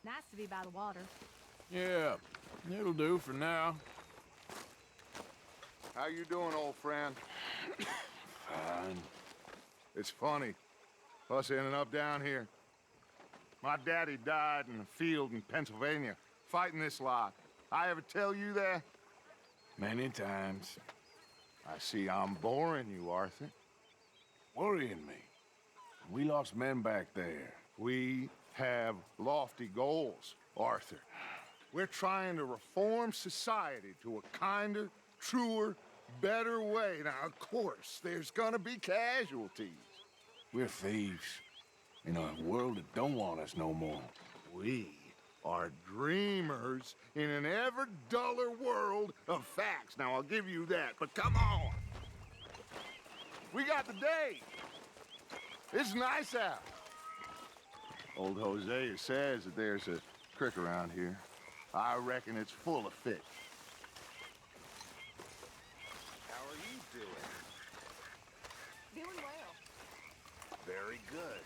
Nice to be by the water. Yeah, it'll do for now. How you doing, old friend? Fine. It's funny, us ending up down here. My daddy died in a field in Pennsylvania, fighting this lot. I ever tell you that? Many times. I see I'm boring you, Arthur. Worrying me. We lost men back there. We have lofty goals, Arthur. We're trying to reform society to a kinder, truer, better way. Now, of course, there's gonna be casualties. We're thieves. In a world that don't want us no more. We are dreamers in an ever duller world of facts. Now, I'll give you that, but come on. We got the day. It's nice out. Old Hosea says that there's a creek around here. I reckon it's full of fish. How are you doing? Doing well. Very good.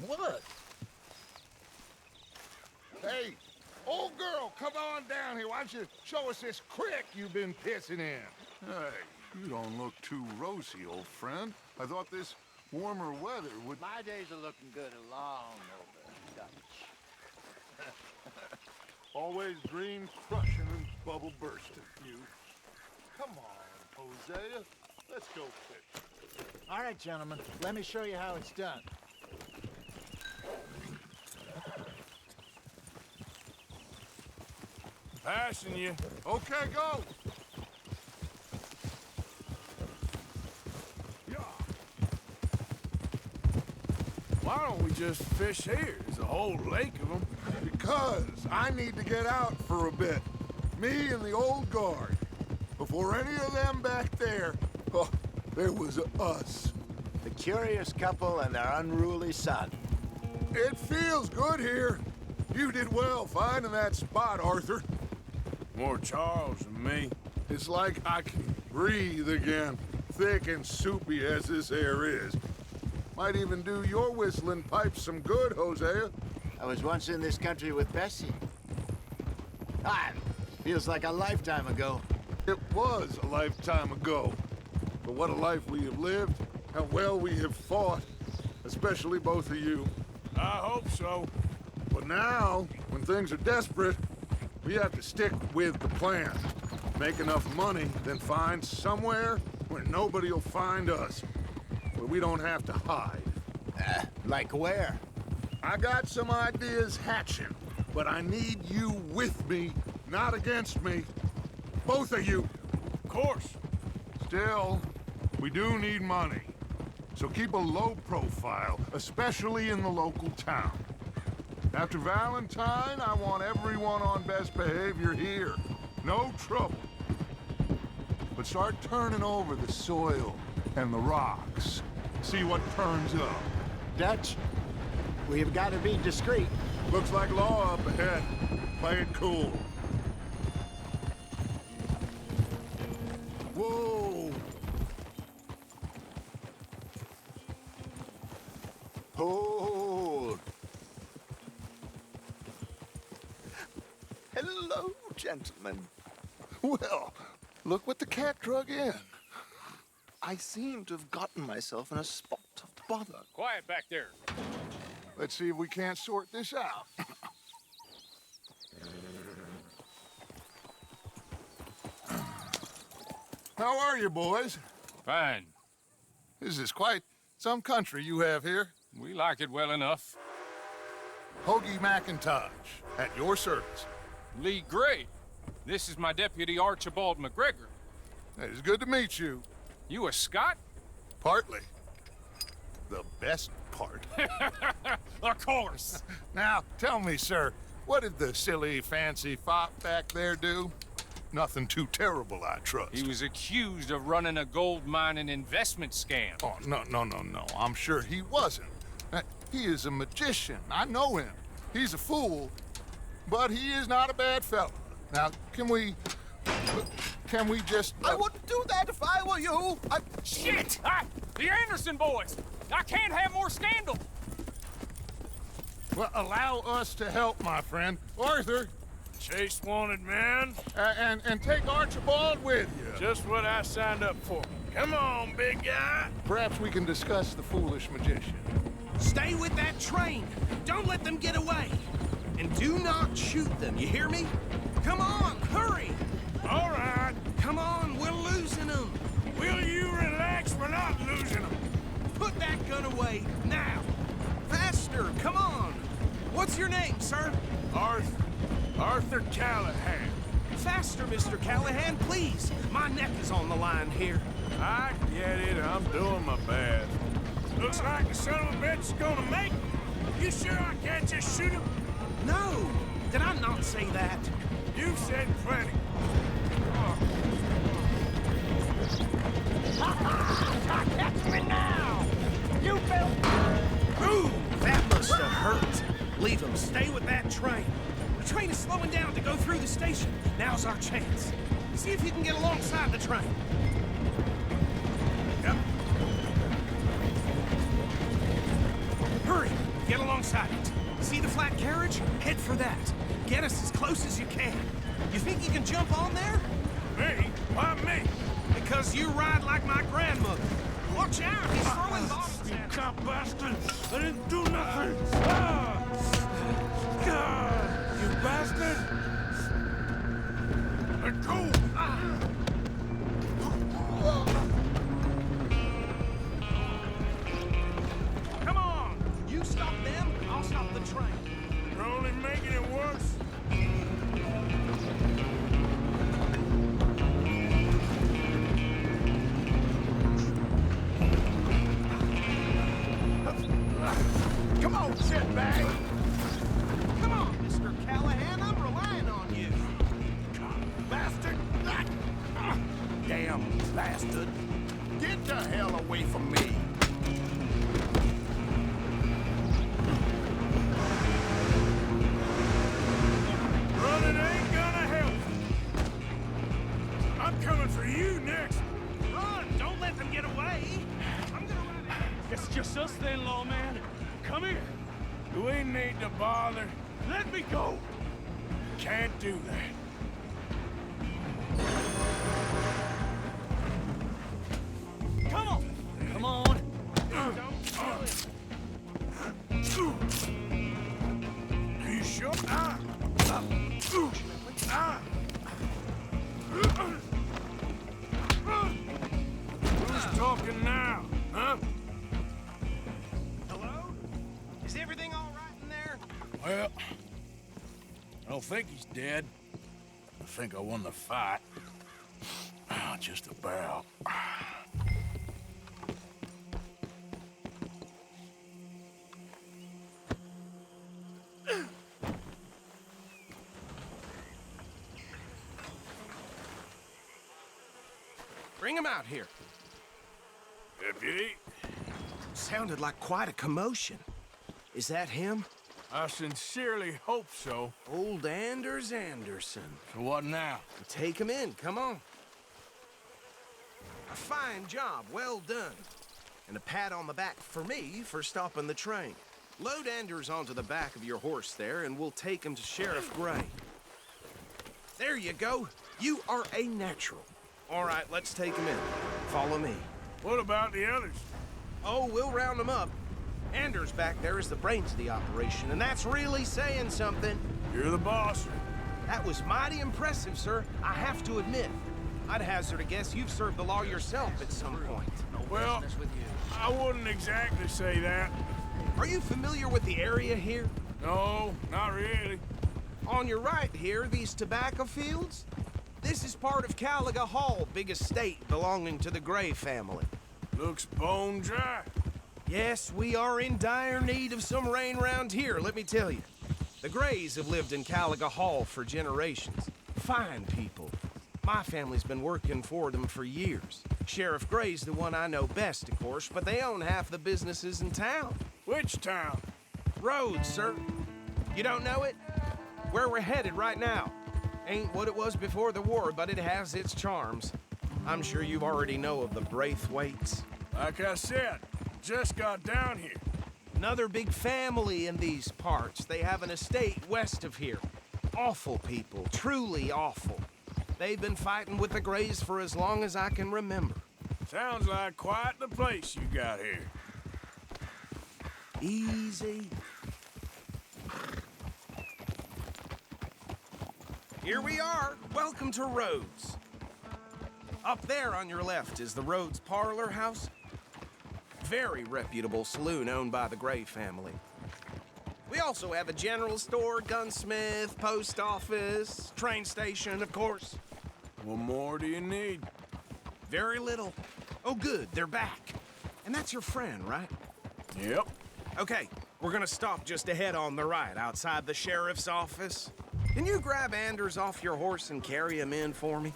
What? Hey, old girl, come on down here. Why don't you show us this creek you've been pissing in? Hey, you don't look too rosy, old friend. I thought this warmer weather would... My days are looking good along over Dutch. Always green crushing and bubble bursting, you. Come on, Hosea. Let's go fish. All right, gentlemen, let me show you how it's done. Passing you. Okay, go! Why don't we just fish here? There's a whole lake of them. Because I need to get out for a bit. Me and the old guard. Before any of them back there, oh, there was us. The curious couple and their unruly son. It feels good here. You did well finding that spot, Arthur. More Charles than me. It's like I can breathe again, thick and soupy as this air is. Might even do your whistling pipes some good, Hosea. I was once in this country with Bessie. Ah, feels like a lifetime ago. It was a lifetime ago. But what a life we have lived, how well we have fought, especially both of you. I hope so. But now, when things are desperate, we have to stick with the plan. Make enough money, then find somewhere where nobody will find us. Where we don't have to hide. Like where? I got some ideas hatching, but I need you with me, not against me. Both of you. Of course. Still, we do need money. So keep a low profile, especially in the local town. After Valentine, I want everyone on best behavior here. No trouble. But start turning over the soil and the rocks. See what turns up. Dutch, we've got to be discreet. Looks like law up ahead. Play it cool. Whoa! Hold. Hello, gentlemen. Well, look what the cat drug in. I seem to have gotten myself in a spot of bother. Quiet back there. Let's see if we can't sort this out. How are you, boys? Fine. This is quite some country you have here. We like it well enough. Hoagie McIntosh, at your service. Lee Gray. This is my deputy Archibald McGregor. It is good to meet you. You a Scot? Partly. The best part. Of course. Now, tell me, sir, what did the silly, fancy fop back there do? Nothing too terrible, I trust. He was accused of running a gold mining investment scam. Oh, no. I'm sure he wasn't. He is a magician. I know him. He's a fool, but he is not a bad fellow. Now, can we just... I wouldn't do that if I were you. Shit! The Anderson boys! I can't have more scandal! Well, allow us to help, my friend. Arthur, Chase wanted man. and take Archibald with you. Just what I signed up for. Come on, big guy. Perhaps we can discuss the foolish magician. Stay with that train. Don't let them get away. And do not shoot them, you hear me? Come on, hurry! All right. Come on, we're losing them. Will you relax? We're not losing them. Put that gun away, now. Faster, come on. What's your name, sir? Arthur Callahan. Faster, Mr. Callahan, please. My neck is on the line here. I get it. I'm doing my best. Looks like the son of a bitch is gonna make it. You sure I can't just shoot him? No, did I not say that? You said plenty. Catch me now! You built... Ooh, that must have hurt. Leave him. Stay with that train. The train is slowing down to go through the station. Now's our chance. See if you can get alongside the train. Yep. Hurry. Get alongside it. See the flat carriage? Head for that. Get us as close as you can. You think you can jump on there? Me? Why me? Because you ride like my grandmother. Watch out, he's throwing bottles You at us. cop bastard! I didn't do nothing! Ah! God, you bastard! Let go! Come on! You stop them, I'll stop the train. You're only making it worse. Come on, shitbag. Come on, Mr. Callahan, I'm relying on you. Bastard. Damn bastard. Get the hell away from me. Running ain't gonna help. I'm coming for you next. Run, don't let them get away. I'm gonna run out. It's just us then, lawman. Come here. Do we need to bother? Let me go. Can't do that. Come on. Come on. Don't kill him. Are you sure? Who's talking now? Huh? Hello? Is everything all right in there? Well, I don't think he's dead. I think I won the fight. Just about. Bring him out here. Deputy, Sounded like quite a commotion. Is that him? I sincerely hope so. Old Anders Anderson. So what now? Take him in, come on. A fine job, well done. And a pat on the back for me for stopping the train. Load Anders onto the back of your horse there, and we'll take him to Sheriff Gray. There you go. You are a natural. All right, let's take him in. Follow me. What about the others? Oh, we'll round them up. Anders back there is the brains of the operation, and that's really saying something. You're the boss. That was mighty impressive, sir. I have to admit. I'd hazard a guess you've served the law yourself at some point. Well, I wouldn't exactly say that. Are you familiar with the area here? No, not really. On your right here, these tobacco fields? This is part of Caliga Hall, big estate belonging to the Gray family. Looks bone dry. Yes, we are in dire need of some rain round here, let me tell you. The Grays have lived in Caliga Hall for generations. Fine people. My family's been working for them for years. Sheriff Gray's the one I know best, of course, but they own half the businesses in town. Which town? Rhodes, sir. You don't know it? Where we're headed right now. Ain't what it was before the war, but it has its charms. I'm sure you already know of the Braithwaites. Like I said, just got down here. Another big family in these parts. They have an estate west of here. Awful people, truly awful. They've been fighting with the Greys for as long as I can remember. Sounds like quite the place you got here. Easy. Here we are. Welcome to Rhodes. Up there on your left is the Rhodes Parlor House. Very reputable saloon owned by the Gray family. We also have a general store, gunsmith, post office, train station, of course. What more do you need? Very little. Oh, good, they're back. And that's your friend, right? Yep. Okay, we're gonna stop just ahead on the right, outside the sheriff's office. Can you grab Anders off your horse and carry him in for me?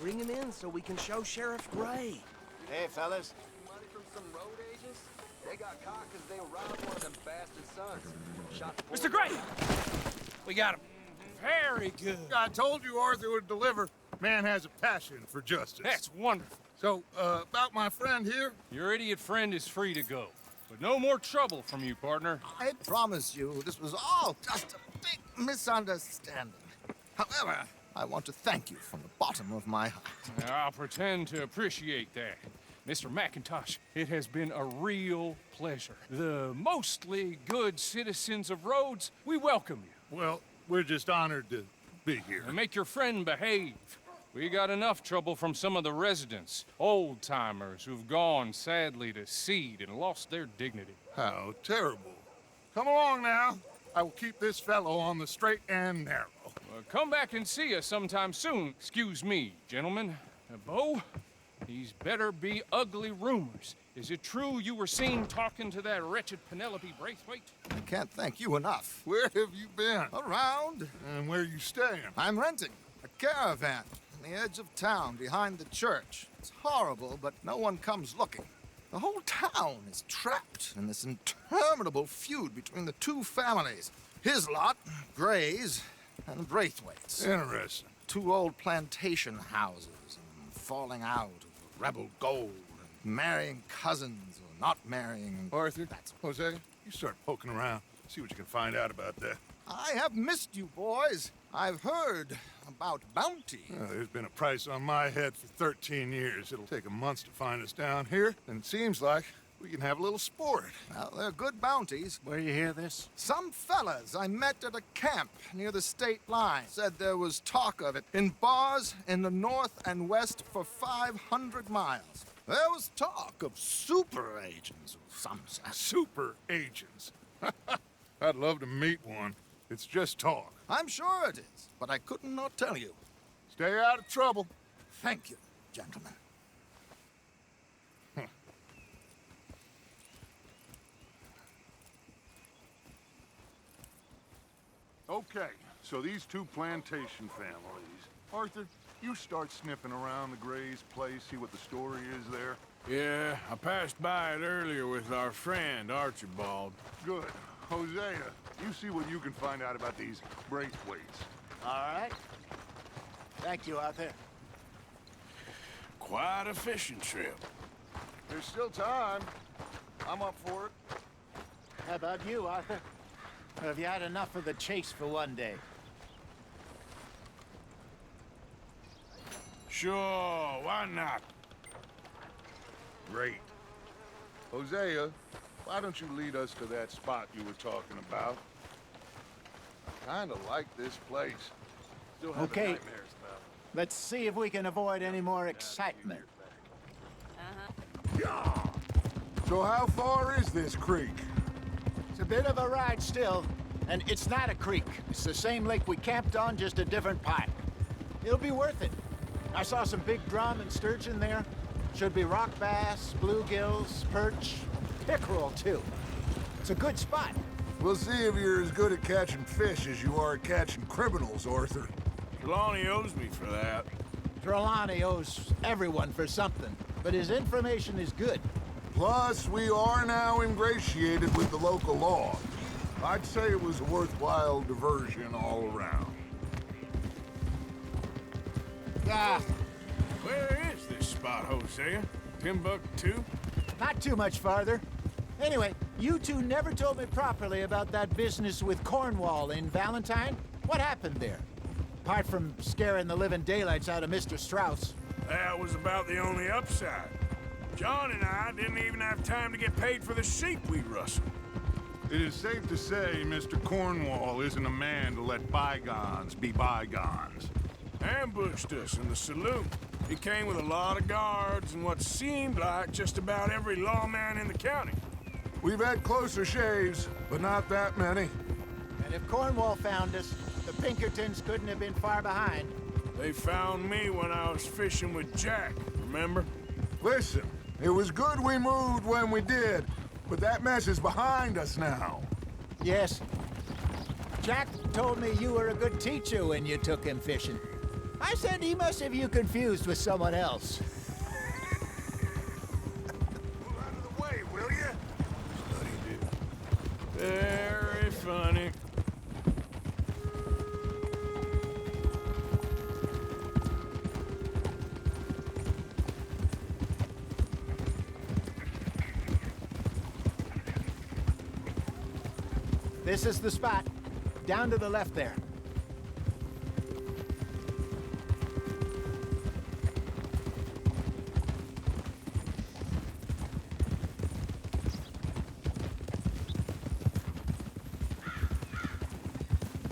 Bring him in so we can show Sheriff Gray. Hey, fellas. Money from some road agents? They got caught because they robbed one of them bastard sons. Shot Mr. Gray! We got him. Very good. I told you Arthur would deliver. Man has a passion for justice. That's wonderful. So, about my friend here? Your idiot friend is free to go. But no more trouble from you, partner. I promise you, this was all just a big misunderstanding. However, I want to thank you from the bottom of my heart. I'll pretend to appreciate that. Mr. McIntosh, it has been a real pleasure. The mostly good citizens of Rhodes, we welcome you. Well, we're just honored to be here. And make your friend behave. We got enough trouble from some of the residents, old-timers who've gone, sadly, to seed and lost their dignity. How terrible. Come along now. I will keep this fellow on the straight and narrow. Come back and see us sometime soon. Excuse me, gentlemen. Bo, these better be ugly rumors. Is it true you were seen talking to that wretched Penelope Braithwaite? I can't thank you enough. Where have you been? Around. And where you staying? I'm renting a caravan on the edge of town behind the church. It's horrible, but no one comes looking. The whole town is trapped in this interminable feud between the two families. His lot, Gray's, and Braithwaite's. Interesting. Two old plantation houses and falling out of rebel gold and marrying cousins or not marrying. Arthur, Jose, you start poking around. See what you can find out about that. I have missed you, boys. I've heard about bounty. There's been a price on my head for 13 years. It'll take a month to find us down here, and it seems like we can have a little sport. Well, they're good bounties. Where you hear this? Some fellas I met at a camp near the state line said there was talk of it in bars in the north and west for 500 miles. There was talk of super agents of some sort. Super agents. I'd love to meet one. It's just talk. I'm sure it is, but I couldn't not tell you. Stay out of trouble. Thank you, gentlemen. Okay, so these two plantation families. Arthur, you start sniffing around the Gray's place, see what the story is there. Yeah, I passed by it earlier with our friend, Archibald. Good. Hosea, you see what you can find out about these Braithwaites. All right. Thank you, Arthur. Quite a fishing trip. There's still time. I'm up for it. How about you, Arthur? Or have you had enough of the chase for one day? Sure, why not? Great. Hosea, why don't you lead us to that spot you were talking about? I kinda like this place. Still have Okay. nightmares about it. Let's see if we can avoid any more excitement. So how far is this creek? It's a bit of a ride still, and it's not a creek. It's the same lake we camped on, just a different pipe. It'll be worth it. I saw some big drum and sturgeon there. Should be rock bass, bluegills, perch, pickerel too. It's a good spot. We'll see if you're as good at catching fish as you are at catching criminals, Arthur. Trelawney owes me for that. Trelawney owes everyone for something, but his information is good. Plus, we are now ingratiated with the local law. I'd say it was a worthwhile diversion all around. Ah, Where is this spot, Hosea? Timbuktu? not too much farther. Anyway, you two never told me properly about that business with Cornwall in Valentine. What happened there? Apart from scaring the living daylights out of Mr. Strauss. That was about the only upside. John and I didn't even have time to get paid for the sheep we rustled. It is safe to say Mr. Cornwall isn't a man to let bygones be bygones. Ambushed us in the saloon. He came with a lot of guards and what seemed like just about every lawman in the county. We've had closer shaves, but not that many. And if Cornwall found us, the Pinkertons couldn't have been far behind. They found me when I was fishing with Jack, remember? Listen, it was good we moved when we did, but that mess is behind us now. Yes. Jack told me you were a good teacher when you took him fishing. I said he must have you confused with someone else. Move out of the way, will you? Very funny. This is the spot. Down to the left there.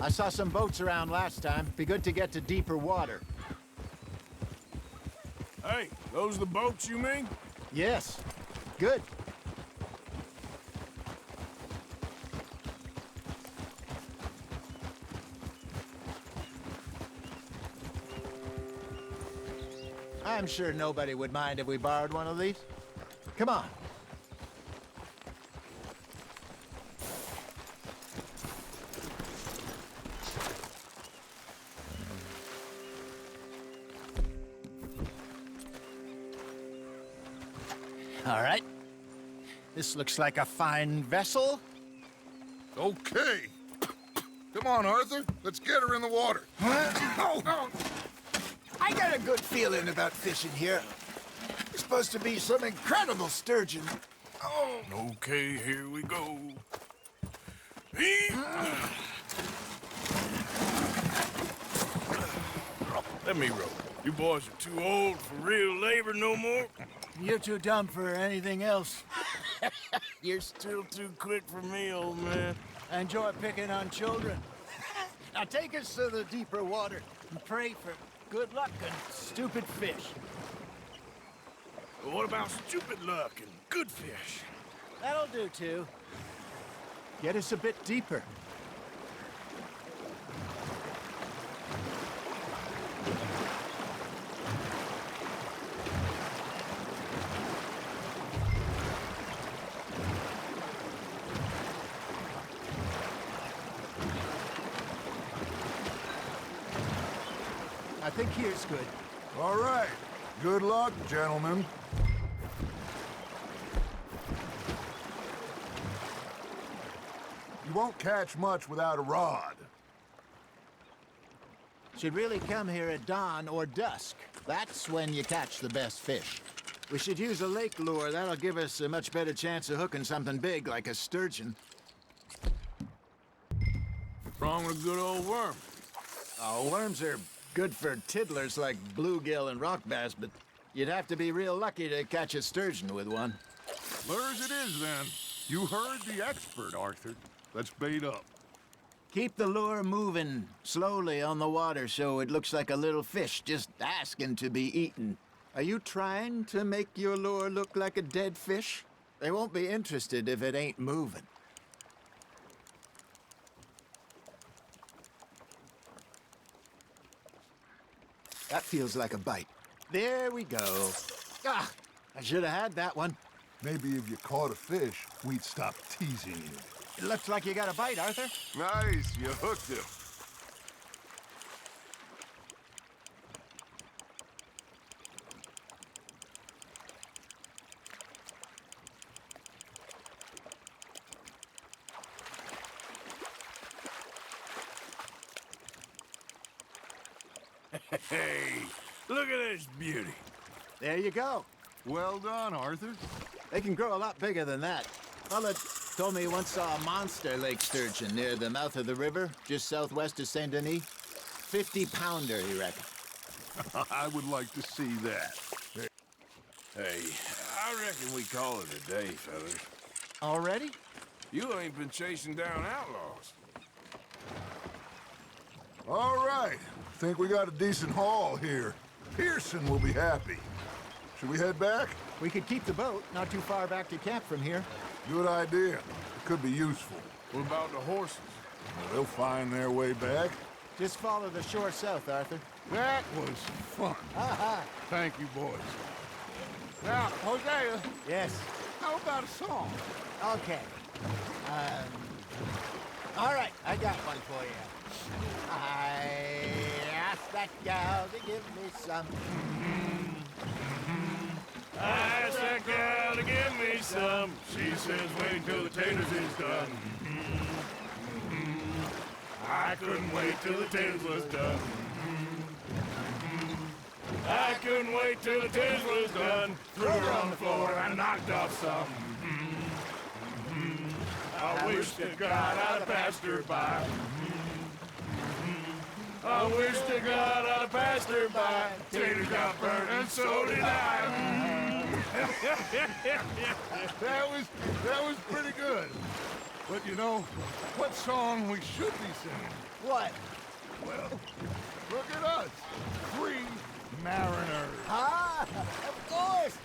I saw some boats around last time. Be good to get to deeper water. Hey, those the boats you mean? Yes. Good. I'm sure nobody would mind if we borrowed one of these. Come on. All right. This looks like a fine vessel. Okay. Come on, Arthur. Let's get her in the water. Oh. I got a good feeling about fishing here. It's supposed to be some incredible sturgeon. Oh. Okay, here we go. Let me row. You boys are too old for real labor no more. You're too dumb for anything else. You're still too quick for me, old man. I enjoy picking on children. Now take us to the deeper water and pray for good luck and stupid fish. Well, what about stupid luck and good fish? That'll do, too. Get us a bit deeper. I think here's good. All right. Good luck, gentlemen. You won't catch much without a rod. Should really come here at dawn or dusk. That's when you catch the best fish. We should use a lake lure. That'll give us a much better chance of hooking something big like a sturgeon. What's wrong with a good old worm? Oh, worms are good for tiddlers like bluegill and rock bass, but you'd have to be real lucky to catch a sturgeon with one. Lures it is, then. You heard the expert, Arthur. Let's bait up. Keep the lure moving slowly on the water so it looks like a little fish just asking to be eaten. Are you trying to make your lure look like a dead fish? They won't be interested if it ain't moving. That feels like a bite. There we go. Ah, I should have had that one. Maybe if you caught a fish, we'd stop teasing you. It looks like you got a bite, Arthur. Nice, you hooked him. Hey, look at this beauty. There you go. Well done, Arthur. They can grow a lot bigger than that. Fella told me he once saw a monster lake sturgeon near the mouth of the river, just southwest of Saint Denis. 50-pounder, he reckoned. I would like to see that. Hey, I reckon we call it a day, fellas. Already? You ain't been chasing down outlaws. All right. Think we got a decent haul here. Pearson will be happy. Should we head back? We could keep the boat, not too far back to camp from here. Good idea. It could be useful. What about the horses? Well, they'll find their way back. Just follow the shore south, Arthur. That was fun. Thank you, boys. Now, Hosea, Yes. how about a song? Okay. All right, I got one for you. I asked that gal to give me some. I asked that gal to give me some. She says wait till the taters is done. I couldn't wait till the taters was done. I couldn't wait till the taters was done. Threw her on the floor and knocked off some. I wish to God I'd passed her by. I wish to God I'd passed her by. Taters got burnt and so did I. That was pretty good. But you know, what song we should be singing? What? Well, look at us. Three mariners. Ah, of course.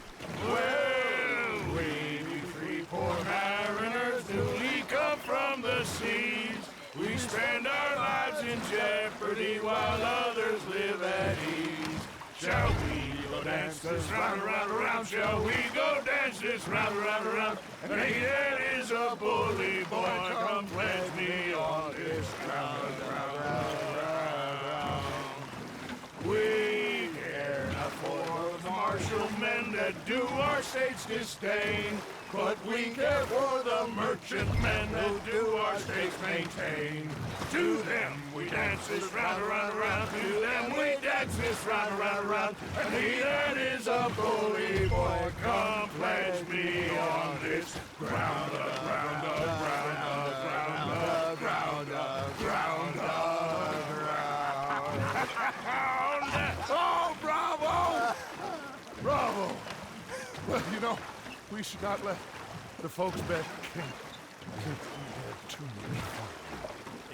Well, we three poor mariners, newly come from the seas. We spend our lives in jeopardy while others live at ease. Shall we go dance this round, around, around? Shall we go dance this round, around, around? And he that is a bully boy, come pledge me on this ground, round, round, round. We care not for the martial men that do our state's disdain, but we care for the merchantmen who do our states maintain. To them we dance this round, around, around. To them we dance this round, around, around. And he that is a bully boy, come pledge me on this ground, ground, ground, ground, ground, ground, ground. Oh, bravo! Bravo! Well, you know, we should not let the folks back get too much fun.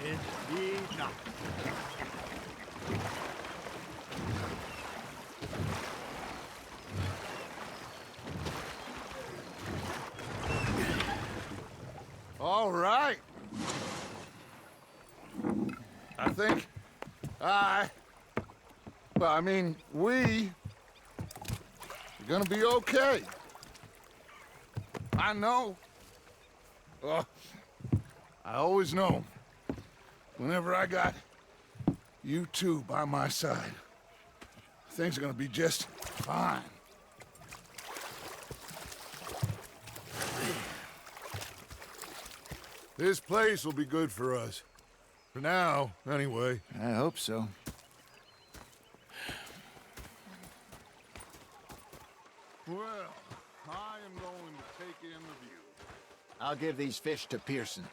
Indeed not. All right. I think we are gonna be okay. I know. I always know. Whenever I got you two by my side, things are gonna be just fine. This place will be good for us. For now, anyway. I hope so. Well, I am going to take in the view. I'll give these fish to Pearson.